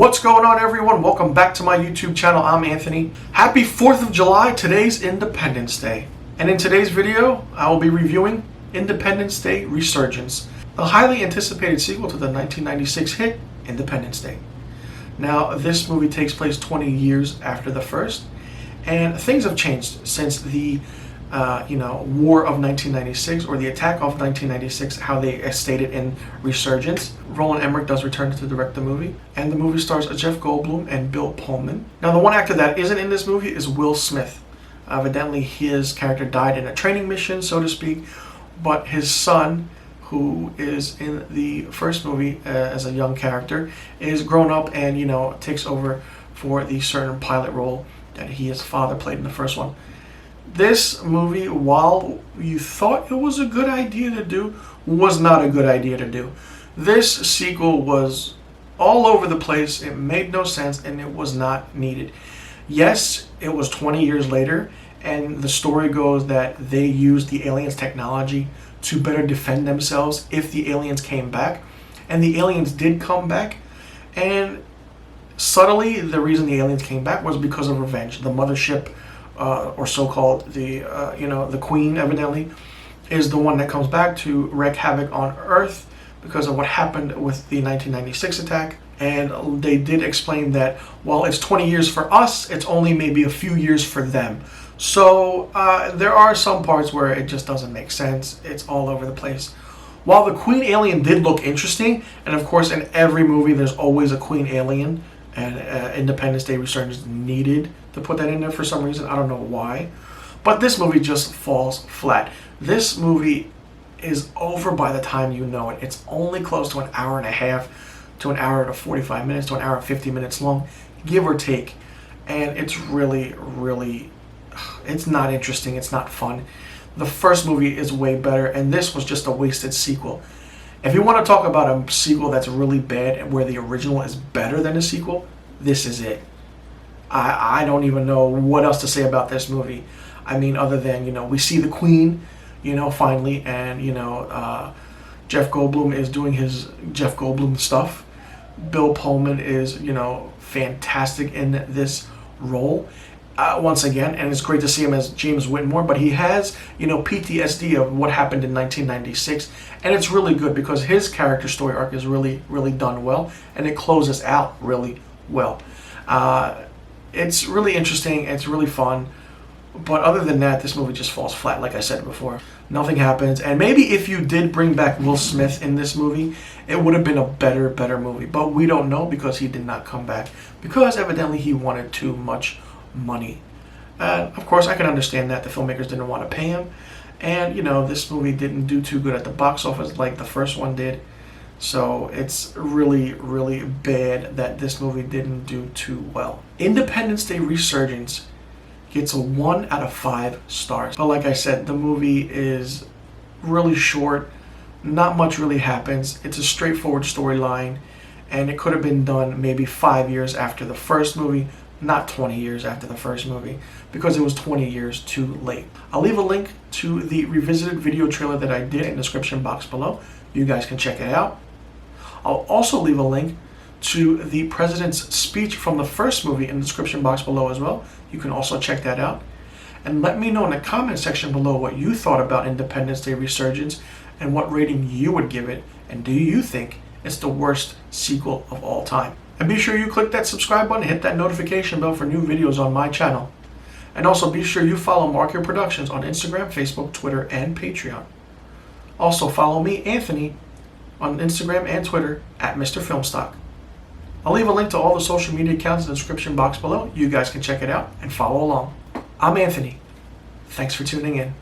What's going on, everyone? Welcome back to my YouTube channel. I'm Anthony. Happy 4th of July. Today's Independence Day. And in today's video, I will be reviewing Independence Day Resurgence, a highly anticipated sequel to the 1996 hit Independence Day. Now, this movie takes place 20 years after the first, and things have changed since the War of 1996, or the attack of 1996, how they stated in Resurgence. Roland Emmerich does return to direct the movie, and the movie stars Jeff Goldblum and Bill Pullman. Now, the one actor that isn't in this movie is Will Smith. Evidently, his character died in a training mission, so to speak, but his son, who is in the first movie as a young character, is grown up and, takes over for the certain pilot role that his father played in the first one. This movie, while you thought it was a good idea to do, was not a good idea to do. This sequel was all over the place. It made no sense, and it was not needed. Yes, it was 20 years later, and the story goes that they used the aliens' technology to better defend themselves if the aliens came back. And the aliens did come back, and subtly, the reason the aliens came back was because of revenge. The mothership, or so-called the Queen, evidently, is the one that comes back to wreak havoc on Earth because of what happened with the 1996 attack. And they did explain that while it's 20 years for us, it's only maybe a few years for them. So there are some parts where it just doesn't make sense. It's all over the place. While the Queen alien did look interesting, and of course in every movie there's always a Queen alien, and Independence Day Resurgence needed to put that in there for some reason. I don't know why. But this movie just falls flat. This movie is over by the time you know it. It's only close to an hour and a half, to an hour to 45 minutes, to an hour and 50 minutes long, give or take. And it's really, it's not interesting. It's not fun. The first movie is way better, and this was just a wasted sequel. If you want to talk about a sequel that's really bad and where the original is better than the sequel, this is it. I don't even know what else to say about this movie. I mean, other than, we see the Queen, finally, and, Jeff Goldblum is doing his Jeff Goldblum stuff. Bill Pullman is, fantastic in this role. Once again, and it's great to see him as James Whitmore, but he has, PTSD of what happened in 1996, and it's really good because his character story arc is really done well, and it closes out really well. It's really interesting, it's really fun, but other than that, this movie just falls flat, like I said before. Nothing happens, and maybe if you did bring back Will Smith in this movie, it would have been a better movie, but we don't know because he did not come back, because evidently he wanted too much money. Of course, I can understand that the filmmakers didn't want to pay him, and this movie didn't do too good at the box office like the first one did. So it's really bad that this movie didn't do too well. Independence Day Resurgence gets a 1 out of 5 stars. But like I said, the movie is really short. Not much really happens. It's a straightforward storyline, and it could have been done maybe 5 years after the first movie, not 20 years after the first movie, because it was 20 years too late. I'll leave a link to the revisited video trailer that I did in the description box below. You guys can check it out. I'll also leave a link to the president's speech from the first movie in the description box below as well. You can also check that out. And let me know in the comment section below what you thought about Independence Day Resurgence and what rating you would give it. And do you think it's the worst sequel of all time? And be sure you click that subscribe button and hit that notification bell for new videos on my channel. And also be sure you follow Marchio Productions on Instagram, Facebook, Twitter, and Patreon. Also follow me, Anthony, on Instagram and Twitter at misterfilmstock. I'll leave a link to all the social media accounts in the description box below. You guys can check it out and follow along. I'm Anthony. Thanks for tuning in.